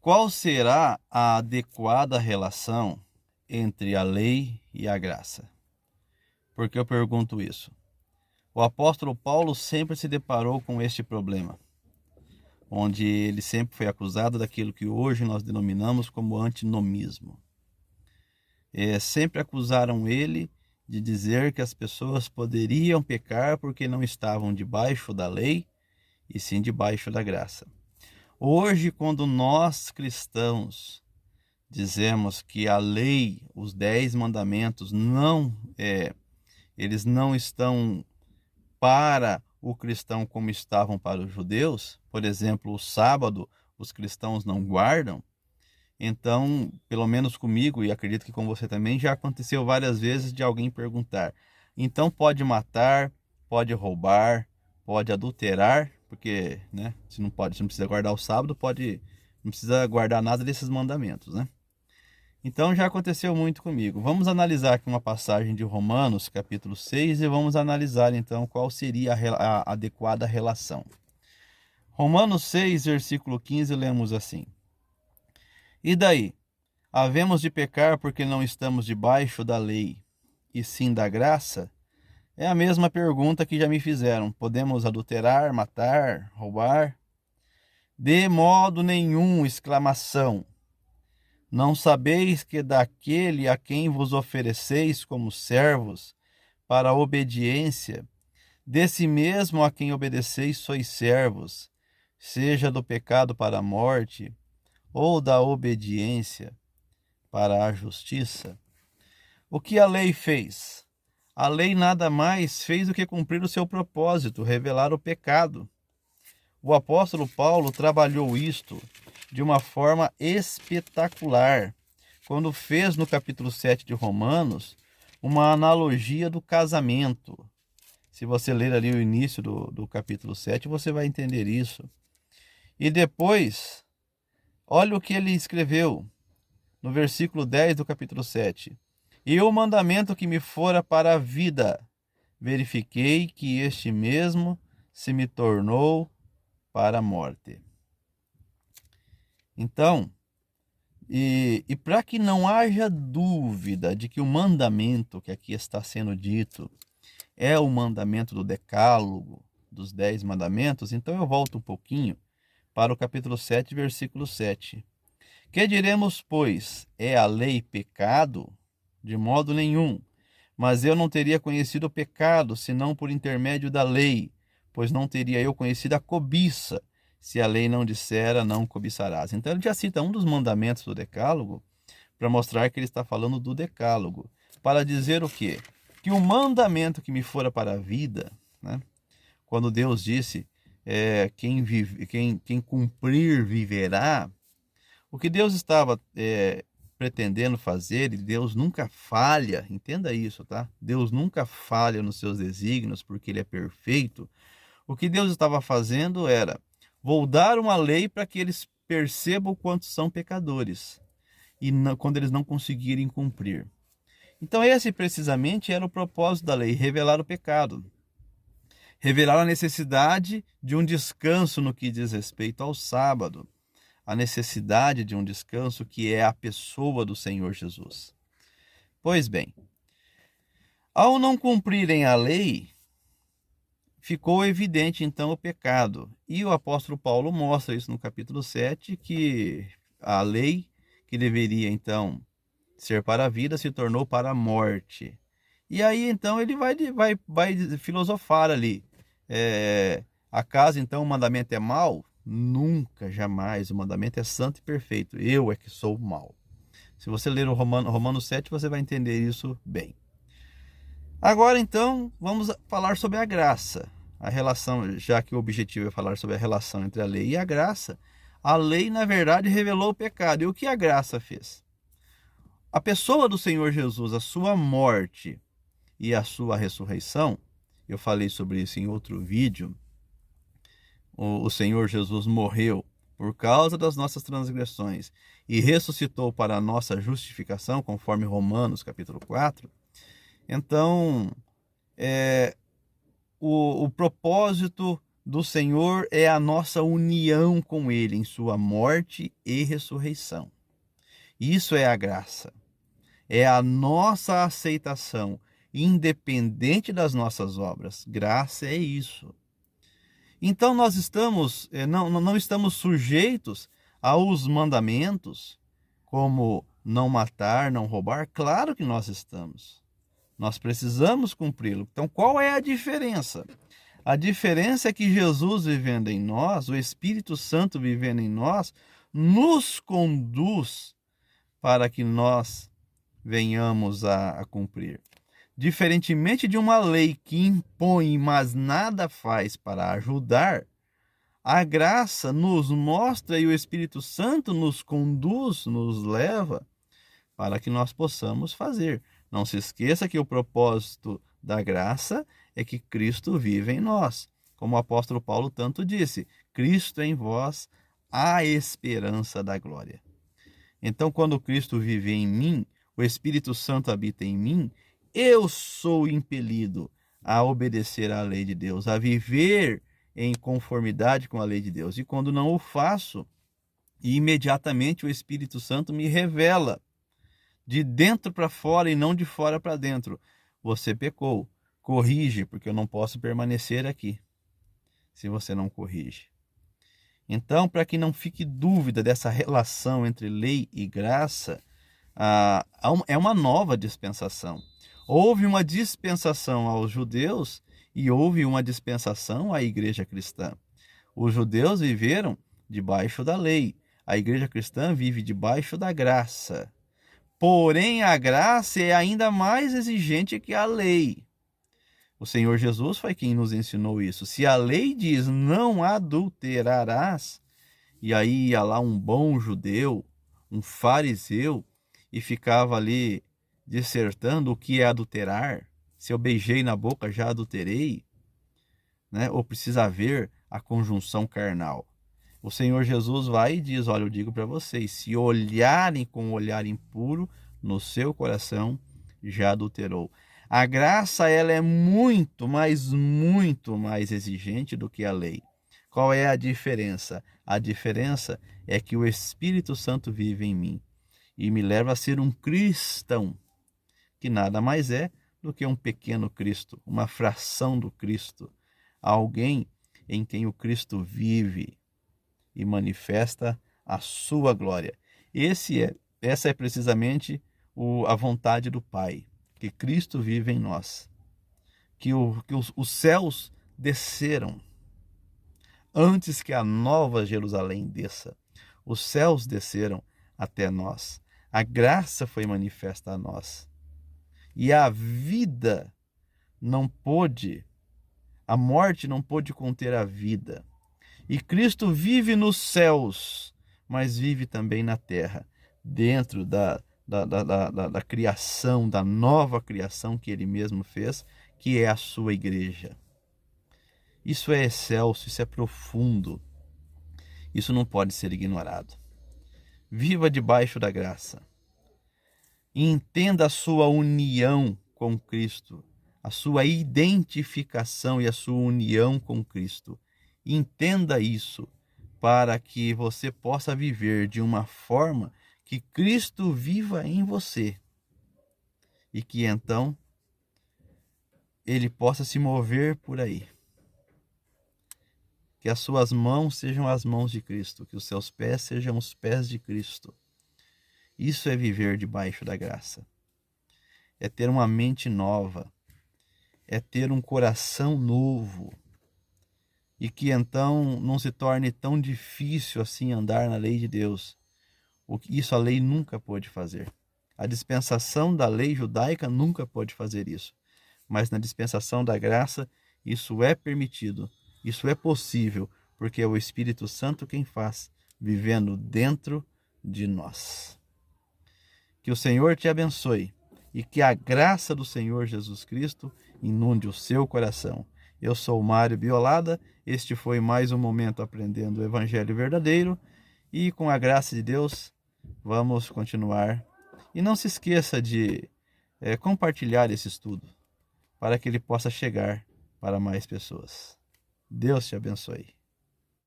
qual será a adequada relação entre a lei e a graça? Por que eu pergunto isso? O apóstolo Paulo sempre se deparou com este problema, onde ele sempre foi acusado daquilo que hoje nós denominamos como antinomismo. Sempre acusaram ele de dizer que as pessoas poderiam pecar porque não estavam debaixo da lei, e sim debaixo da graça. Hoje, quando nós cristãos dizemos que a lei, os 10 mandamentos, eles não estão para o cristão como estavam para os judeus, por exemplo, o sábado os cristãos não guardam, então, pelo menos comigo, e acredito que com você também, já aconteceu várias vezes de alguém perguntar: então pode matar, pode roubar, pode adulterar, porque, né, se não precisa guardar o sábado, não precisa guardar nada desses mandamentos, né? Então já aconteceu muito comigo. Vamos analisar aqui uma passagem de Romanos, capítulo 6, e vamos analisar então qual seria a adequada relação. Romanos 6, versículo 15, lemos assim: E daí? Havemos de pecar porque não estamos debaixo da lei, e sim da graça? É a mesma pergunta que já me fizeram. Podemos adulterar, matar, roubar? De modo nenhum! Exclamação. Não sabeis que daquele a quem vos ofereceis como servos para a obediência, desse mesmo a quem obedeceis sois servos, seja do pecado para a morte, ou da obediência para a justiça? O que a lei fez? A lei nada mais fez do que cumprir o seu propósito, revelar o pecado. O apóstolo Paulo trabalhou isto de uma forma espetacular, quando fez no capítulo 7 de Romanos uma analogia do casamento. Se você ler ali o início do capítulo 7, você vai entender isso. E depois, olha o que ele escreveu no versículo 10 do capítulo 7. E o mandamento que me fora para a vida, verifiquei que este mesmo se me tornou para a morte. Então, para que não haja dúvida de que o mandamento que aqui está sendo dito é o mandamento do Decálogo, dos 10 mandamentos, então eu volto um pouquinho para o capítulo 7, versículo 7. Que diremos, pois? É a lei pecado? De modo nenhum. Mas eu não teria conhecido o pecado, senão por intermédio da lei, pois não teria eu conhecido a cobiça, se a lei não dissera, não cobiçarás. Então ele já cita um dos mandamentos do Decálogo, para mostrar que ele está falando do Decálogo, para dizer o quê? Que o mandamento que me fora para a vida, né? Quando Deus disse, quem cumprir viverá, o que Deus estava pretendendo fazer, e Deus nunca falha, entenda isso, tá? Deus nunca falha nos seus desígnios, porque Ele é perfeito. O que Deus estava fazendo era: vou dar uma lei para que eles percebam o quanto são pecadores, e quando eles não conseguirem cumprir. Então esse precisamente era o propósito da lei, revelar o pecado. Revelar a necessidade de um descanso no que diz respeito ao sábado. A necessidade de um descanso que é a pessoa do Senhor Jesus. Pois bem, ao não cumprirem a lei, ficou evidente então o pecado. E o apóstolo Paulo mostra isso no capítulo 7, que a lei que deveria então ser para a vida se tornou para a morte. E aí então ele vai filosofar ali. Acaso então o mandamento é mau? Nunca, jamais. O mandamento é santo e perfeito. Eu é que sou mau. Se você ler o Romanos 7, você vai entender isso bem. Agora então, vamos falar sobre a graça. A relação, já que o objetivo é falar sobre a relação entre a lei e a graça, a lei, na verdade, revelou o pecado. E o que a graça fez? A pessoa do Senhor Jesus, a sua morte e a sua ressurreição, eu falei sobre isso em outro vídeo. O Senhor Jesus morreu por causa das nossas transgressões e ressuscitou para a nossa justificação, conforme Romanos capítulo 4. Então, o propósito do Senhor é a nossa união com Ele em sua morte e ressurreição. Isso é a graça. É a nossa aceitação, independente das nossas obras. Graça é isso. Então nós não estamos sujeitos aos mandamentos, como não matar, não roubar. Claro que nós estamos. Nós precisamos cumpri-lo. Então qual é a diferença? A diferença é que Jesus vivendo em nós, o Espírito Santo vivendo em nós, nos conduz para que nós venhamos a cumprir. Diferentemente de uma lei que impõe, mas nada faz para ajudar, a graça nos mostra e o Espírito Santo nos conduz, nos leva para que nós possamos fazer. Não se esqueça que o propósito da graça é que Cristo vive em nós. Como o apóstolo Paulo tanto disse, Cristo em vós, a esperança da glória. Então, quando Cristo vive em mim, o Espírito Santo habita em mim, eu sou impelido a obedecer à lei de Deus, a viver em conformidade com a lei de Deus. E quando não o faço, imediatamente o Espírito Santo me revela, de dentro para fora e não de fora para dentro: você pecou, corrige, porque eu não posso permanecer aqui se você não corrige. Então, para que não fique dúvida dessa relação entre lei e graça, é uma nova dispensação. Houve uma dispensação aos judeus e houve uma dispensação à igreja cristã. Os judeus viveram debaixo da lei, a igreja cristã vive debaixo da graça. Porém, a graça é ainda mais exigente que a lei. O Senhor Jesus foi quem nos ensinou isso. Se a lei diz não adulterarás, e aí ia lá um bom judeu, um fariseu, e ficava ali dissertando o que é adulterar. Se eu beijei na boca, já adulterei, né? Ou precisa haver a conjunção carnal. O Senhor Jesus vai e diz: olha, eu digo para vocês, se olharem com um olhar impuro, no seu coração já adulterou. A graça, ela é muito mais exigente do que a lei. Qual é a diferença? A diferença é que o Espírito Santo vive em mim e me leva a ser um cristão, que nada mais é do que um pequeno Cristo, uma fração do Cristo, alguém em quem o Cristo vive e manifesta a sua glória. Essa é precisamente a vontade do Pai, que Cristo vive em nós, que os céus desceram antes que a nova Jerusalém desça. Os céus desceram até nós. A graça foi manifesta a nós. E a vida a morte não pôde conter a vida. E Cristo vive nos céus, mas vive também na terra, dentro da criação, da nova criação que Ele mesmo fez, que é a sua igreja. Isso é excelso, isso é profundo. Isso não pode ser ignorado. Viva debaixo da graça. E entenda a sua união com Cristo, a sua identificação e a sua união com Cristo. Entenda isso para que você possa viver de uma forma que Cristo viva em você e que então Ele possa se mover por aí. Que as suas mãos sejam as mãos de Cristo, que os seus pés sejam os pés de Cristo. Isso é viver debaixo da graça. É ter uma mente nova, é ter um coração novo, e que então não se torne tão difícil assim andar na lei de Deus. Isso a lei nunca pôde fazer. A dispensação da lei judaica nunca pôde fazer isso. Mas na dispensação da graça, isso é permitido, isso é possível, porque é o Espírito Santo quem faz, vivendo dentro de nós. Que o Senhor te abençoe e que a graça do Senhor Jesus Cristo inunde o seu coração. Eu sou Mário Biolada, este foi mais um Momento Aprendendo o Evangelho Verdadeiro e com a graça de Deus vamos continuar. E não se esqueça de compartilhar esse estudo para que ele possa chegar para mais pessoas. Deus te abençoe.